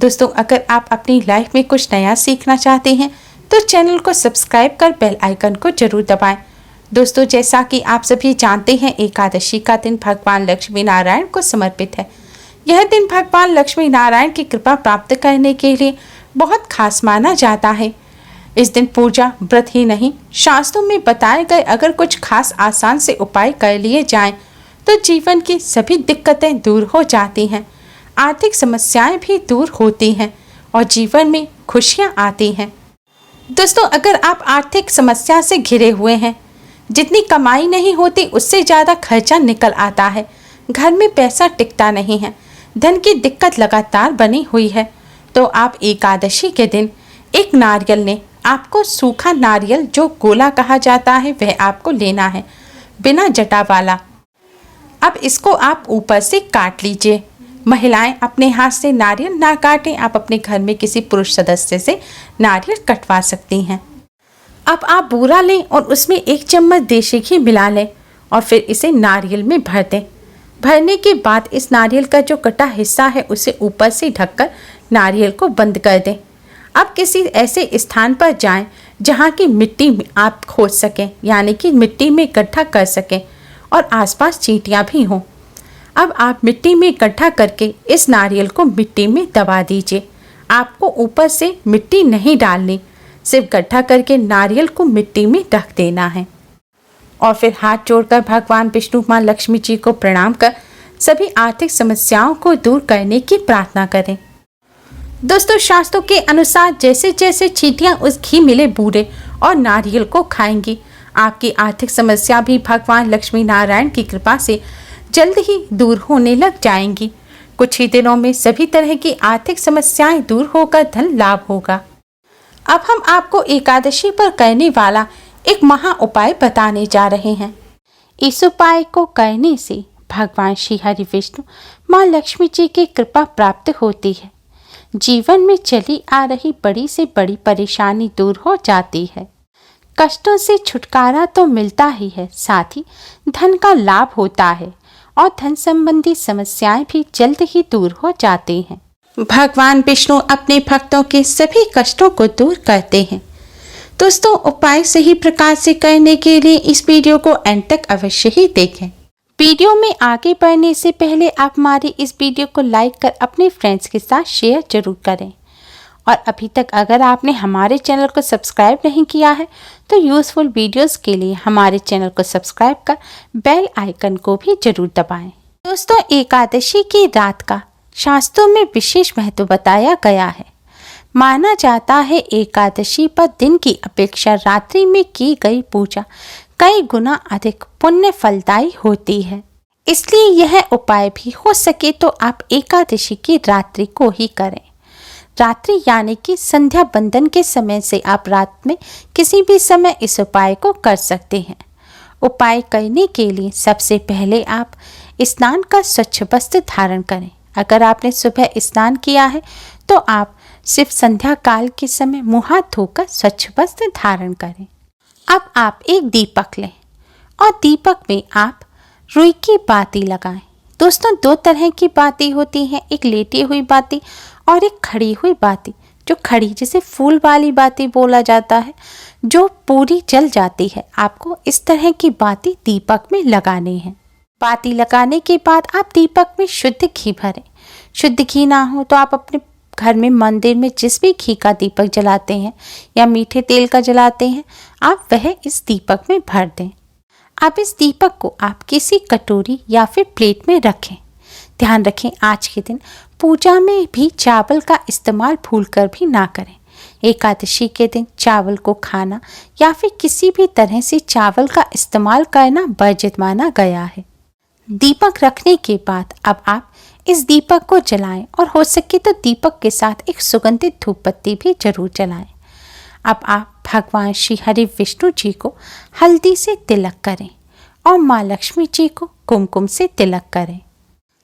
दोस्तों, अगर आप अपनी लाइफ में कुछ नया सीखना चाहते हैं तो चैनल को सब्सक्राइब कर बेल आइकन को जरूर दबाएं। दोस्तों, जैसा कि आप सभी जानते हैं, एकादशी का दिन भगवान लक्ष्मी नारायण को समर्पित है। यह दिन भगवान लक्ष्मी नारायण की कृपा प्राप्त करने के लिए बहुत खास माना जाता है। इस दिन पूजा, व्रत ही नहीं, शास्त्रों में बताए गए अगर कुछ खास आसान से उपाय कर लिए जाएं तो जीवन की सभी दिक्कतें दूर हो जाती हैं, आर्थिक समस्याएं भी दूर होती हैं और जीवन में खुशियां आती हैं। दोस्तों, अगर आप आर्थिक समस्या से घिरे हुए हैं, जितनी कमाई नहीं होती उससे ज़्यादा खर्चा निकल आता है, घर में पैसा टिकता नहीं है, धन की दिक्कत लगातार बनी हुई है, तो आप एकादशी के दिन एक नारियल ने आपको सूखा नारियल जो गोला कहा जाता है वह आपको लेना है, बिना जटा वाला। अब इसको आप ऊपर से काट लीजिए। महिलाएं अपने हाथ से नारियल ना काटें, आप अपने घर में किसी पुरुष सदस्य से नारियल कटवा सकती हैं। अब आप बूरा लें और उसमें 1 चम्मच देशी घी मिला लें और फिर इसे नारियल में भर दें। भरने के बाद इस नारियल का जो कटा हिस्सा है उसे ऊपर से ढककर नारियल को बंद कर दें। अब किसी ऐसे स्थान पर जाएं जहां की मिट्टी में आप खोद सकें, यानी कि मिट्टी में गड्ढा कर सकें और आसपास चींटियां भी हों। अब आप मिट्टी में गड्ढा करके इस नारियल को मिट्टी में दबा दीजिए। आपको ऊपर से मिट्टी नहीं डालनी, सिर्फ गड्ढा करके नारियल को मिट्टी में ढक देना है और फिर हाथ जोड़कर भगवान विष्णु, माँ लक्ष्मी जी को प्रणाम कर सभी आर्थिक समस्याओं को दूर करने की प्रार्थना करें। दोस्तों, शास्त्रों के अनुसार जैसे जैसे चींटियां उस घी मिले बूरे और नारियल को खाएंगी, आपकी आर्थिक समस्या भी भगवान लक्ष्मी नारायण की कृपा से जल्द ही दूर होने लग जाएंगी। कुछ ही दिनों में सभी तरह की आर्थिक समस्याएं दूर होकर धन लाभ होगा। अब हम आपको एकादशी पर करने वाला एक महा उपाय बताने जा रहे हैं। इस उपाय को करने से भगवान श्री हरि विष्णु, माँ लक्ष्मी जी की कृपा प्राप्त होती है। जीवन में चली आ रही बड़ी से बड़ी परेशानी दूर हो जाती है। कष्टों से छुटकारा तो मिलता ही है, साथ ही धन का लाभ होता है और धन संबंधी समस्याएं भी जल्द ही दूर हो जाती हैं। भगवान विष्णु अपने भक्तों के सभी कष्टों को दूर करते हैं। दोस्तों, उपाय सही प्रकार से करने के लिए इस वीडियो को एंड तक अवश्य ही देखें। वीडियो में आगे बढ़ने से पहले आप हमारे इस वीडियो को लाइक कर अपने फ्रेंड्स के साथ शेयर जरूर करें और अभी तक अगर आपने हमारे चैनल को सब्सक्राइब नहीं किया है तो यूज़फुल वीडियोस के लिए हमारे चैनल को सब्सक्राइब कर बेल आइकन को भी जरूर दबाएं। दोस्तों, एकादशी की रात का शास्त्रों में विशेष महत्व बताया गया है। माना जाता है एकादशी पर दिन की अपेक्षा रात्रि में की गई पूजा कई गुना अधिक पुण्य फलदायी होती है। इसलिए यह उपाय भी हो सके तो आप एकादशी की रात्रि को ही करें। रात्रि यानी कि संध्या बंदन के समय से आप रात में किसी भी समय इस उपाय को कर सकते हैं। उपाय करने के लिए सबसे पहले आप स्नान का स्वच्छ वस्त्र धारण करें। अगर आपने सुबह स्नान किया है तो आप सिर्फ संध्या काल के समय मुँह हाथ धोकर स्वच्छ वस्त्र धारण करें। अब आप एक दीपक लें और दीपक में आप रुई की बाती लगाएं। दोस्तों, 2 तरह की बाती होती हैं, एक लेटी हुई बाती और एक खड़ी हुई बाती। जो खड़ी जिसे फूल वाली बाती बोला जाता है, जो पूरी जल जाती है, आपको इस तरह की बाती दीपक में लगानी है। बाती लगाने के बाद आप दीपक में शुद्ध घी भरें। शुद्ध घी ना हो तो आप अपने घर में मंदिर में जिस भी घी का दीपक जलाते हैं या मीठे तेल का जलाते हैं, आप वह इस दीपक में भर दें। अब इस दीपक को आप किसी कटोरी या फिर प्लेट में रखें। ध्यान रखें, आज के दिन पूजा में भी चावल का इस्तेमाल भूलकर भी ना करें। एकादशी के दिन चावल को खाना या फिर किसी भी तरह से चावल का इस्तेमाल करना वर्जित माना गया है। दीपक रखने के बाद अब आप इस दीपक को जलाएं और हो सके तो दीपक के साथ एक सुगंधित धूप बत्ती भी जरूर जलाएं। अब आप भगवान श्री हरि विष्णु जी को हल्दी से तिलक करें और माँ लक्ष्मी जी को कुमकुम से तिलक करें।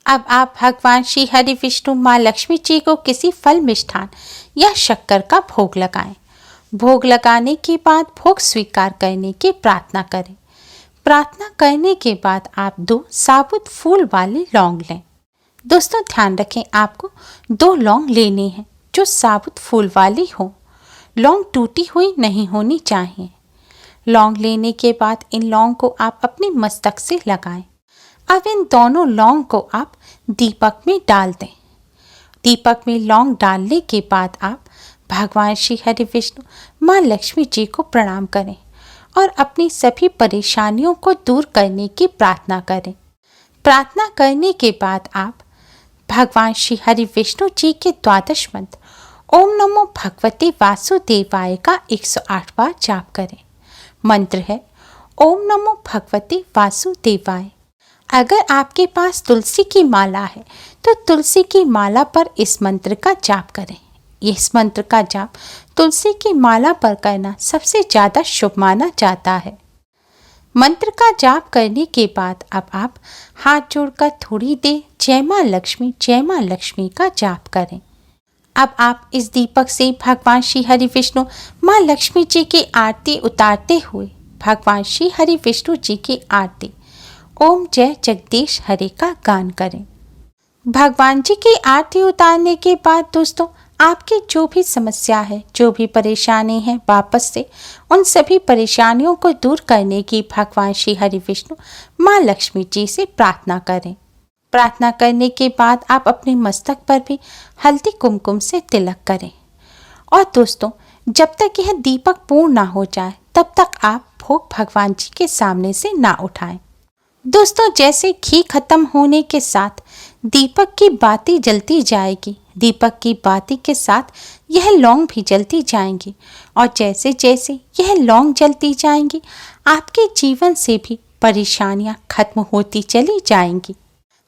अब आप भगवान श्री हरि विष्णु, माँ लक्ष्मी जी को किसी फल, मिष्ठान या शक्कर का भोग लगाएं। भोग लगाने के बाद भोग स्वीकार करने की प्रार्थना करें। प्रार्थना करने के बाद आप 2 साबुत फूल वाले लौंग लें। दोस्तों ध्यान रखें, आपको 2 लौंग लेनी है जो साबुत फूल वाली हो। लौंग टूटी हुई नहीं होनी चाहिए। लौंग लेने के बाद इन लौंग को आप अपने मस्तक से लगाएं। अब इन दोनों लौंग को आप दीपक में डाल दें। दीपक में लौंग डालने के बाद आप भगवान श्री हरि विष्णु माँ लक्ष्मी जी को प्रणाम करें और अपनी सभी परेशानियों को दूर करने की प्रार्थना करें। प्रार्थना करने के बाद आप भगवान श्री हरि विष्णु जी के 12 मंत्र ओम नमो भगवते वासुदेवाय का 108 बार जाप करें। मंत्र है ओम नमो भगवते वासुदेवाय। अगर आपके पास तुलसी की माला है तो तुलसी की माला पर इस मंत्र का जाप करें। इस मंत्र का जाप तुलसी की माला पर करना सबसे ज़्यादा शुभ माना जाता है। मंत्र का जाप करने के बाद अब आप हाथ जोड़कर थोड़ी देर जय माँ लक्ष्मी का जाप करें। अब आप इस दीपक से भगवान श्री हरि विष्णु माँ लक्ष्मी जी की आरती उतारते हुए भगवान श्री हरि विष्णु जी की आरती ओम जय जगदीश हरे का गान करें। भगवान जी की आरती उतारने के बाद दोस्तों आपकी जो भी समस्या है, जो भी परेशानी है, वापस से उन सभी परेशानियों को दूर करने की भगवान श्री हरि विष्णु माँ लक्ष्मी जी से प्रार्थना करें। प्रार्थना करने के बाद आप अपने मस्तक पर भी हल्दी कुमकुम से तिलक करें। और दोस्तों जब तक यह दीपक पूर्ण ना हो जाए तब तक आप भोग भगवान जी के सामने से ना उठाएं। दोस्तों जैसे घी खत्म होने के साथ दीपक की बाती जलती जाएगी, दीपक की बाती के साथ यह लौंग भी जलती जाएंगी और जैसे जैसे यह लौंग जलती जाएंगी आपके जीवन से भी परेशानियां खत्म होती चली जाएंगी।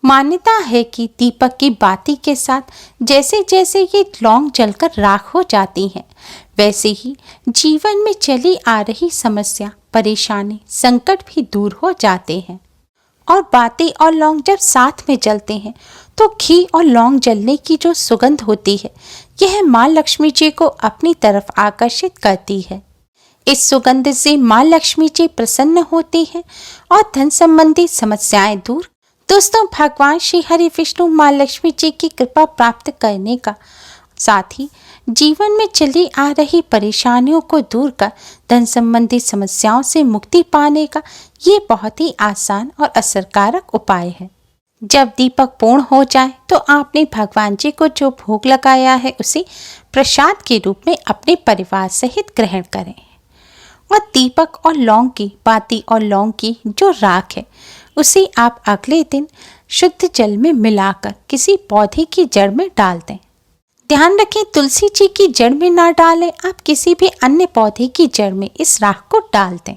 मान्यता है कि दीपक की बाती के साथ जैसे जैसे ये लौंग जलकर राख हो जाती हैं, वैसे ही जीवन में चली आ रही समस्या, परेशानी, संकट भी दूर हो जाते हैं। और बाती और लौंग जब साथ में जलते हैं तो घी और लौंग जलने की जो सुगंध होती है यह माँ लक्ष्मी जी को अपनी तरफ आकर्षित करती है। इस सुगंध से माँ लक्ष्मी जी प्रसन्न होती हैं और धन संबंधी समस्याएं दूर। दोस्तों भगवान श्री हरि विष्णु माँ लक्ष्मी जी की कृपा प्राप्त करने का साथ ही जीवन में चली आ रही परेशानियों को दूर कर धन संबंधी समस्याओं से मुक्ति पाने का ये बहुत ही आसान और असरकारक उपाय है। जब दीपक पूर्ण हो जाए तो आपने भगवान जी को जो भोग लगाया है उसे प्रसाद के रूप में अपने परिवार सहित ग्रहण करें। और दीपक और लौंग की बाती और लौंग की जो राख है उसे आप अगले दिन शुद्ध जल में मिलाकर किसी पौधे की जड़ में डाल दें। ध्यान रखें तुलसी जी की जड़ में ना डालें, आप किसी भी अन्य पौधे की जड़ में इस राख को डाल दें।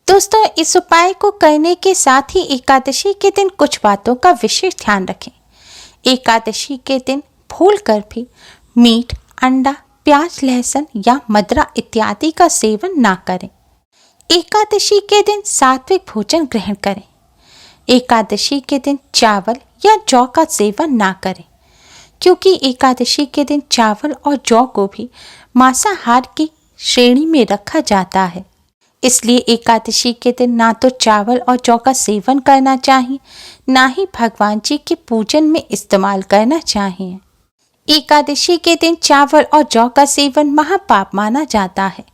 दोस्तों इस उपाय को करने के साथ ही एकादशी के दिन कुछ बातों का विशेष ध्यान रखें। एकादशी के दिन भूल कर भी मीट, अंडा, प्याज, लहसुन या मदिरा इत्यादि का सेवन ना करें। एकादशी के दिन सात्विक भोजन ग्रहण करें। एकादशी के दिन चावल या जौ का सेवन ना करें, क्योंकि एकादशी के दिन चावल और जौ को भी मांसाहार की श्रेणी में रखा जाता है। इसलिए एकादशी के दिन ना तो चावल और जौ का सेवन करना चाहिए, ना ही भगवान जी के पूजन में इस्तेमाल करना चाहिए। एकादशी के दिन चावल और जौ का सेवन महापाप माना जाता है,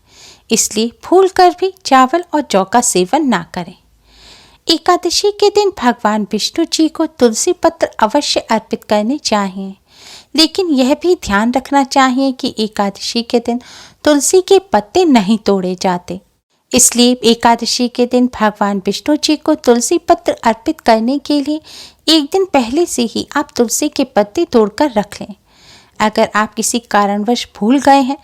इसलिए भूल कर भी चावल और जौ का सेवन ना करें। एकादशी के दिन भगवान विष्णु जी को तुलसी पत्र अवश्य अर्पित करने चाहिए, लेकिन यह भी ध्यान रखना चाहिए कि एकादशी के दिन तुलसी के पत्ते नहीं तोड़े जाते। इसलिए एकादशी के दिन भगवान विष्णु जी को तुलसी पत्र अर्पित करने के लिए एक दिन पहले से ही आप तुलसी के पत्ते तोड़कर रख लें। अगर आप किसी कारणवश भूल गए हैं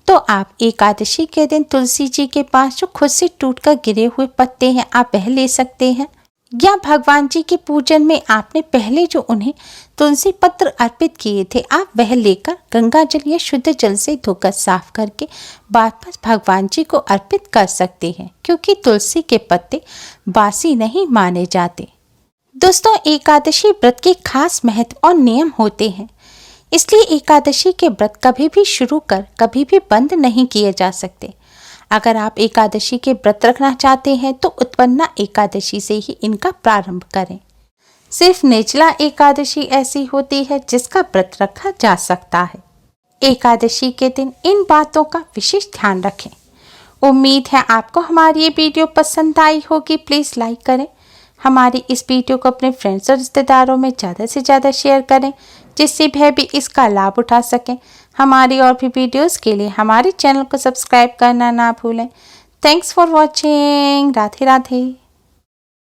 तो आप एकादशी के दिन तुलसी जी के पास जो खुद से टूटकर गिरे हुए पत्ते हैं आप वह ले सकते हैं, या भगवान जी के पूजन में आपने पहले जो उन्हें तुलसी पत्र अर्पित किए थे आप वह लेकर गंगा जल या शुद्ध जल से धोकर साफ करके वापस भगवान जी को अर्पित कर सकते हैं, क्योंकि तुलसी के पत्ते बासी नहीं माने जाते। दोस्तों एकादशी व्रत के खास महत्व और नियम होते हैं, इसलिए एकादशी के व्रत कभी भी शुरू कर कभी भी बंद नहीं किए जा सकते। अगर आप एकादशी के व्रत रखना चाहते हैं तो उत्पन्ना एकादशी से ही इनका प्रारंभ करें। सिर्फ निर्जला एकादशी ऐसी होती है जिसका व्रत रखा जा सकता है। एकादशी के दिन इन बातों का विशेष ध्यान रखें। उम्मीद है आपको हमारी ये वीडियो पसंद आई होगी। प्लीज़ लाइक करें। हमारी इस वीडियो को अपने फ्रेंड्स और रिश्तेदारों में ज़्यादा से ज़्यादा शेयर करें, जिससे वह भी इसका लाभ उठा सकें। हमारी और भी वीडियोस के लिए हमारे चैनल को सब्सक्राइब करना ना भूलें। Thanks for watching. Radhe Radhe.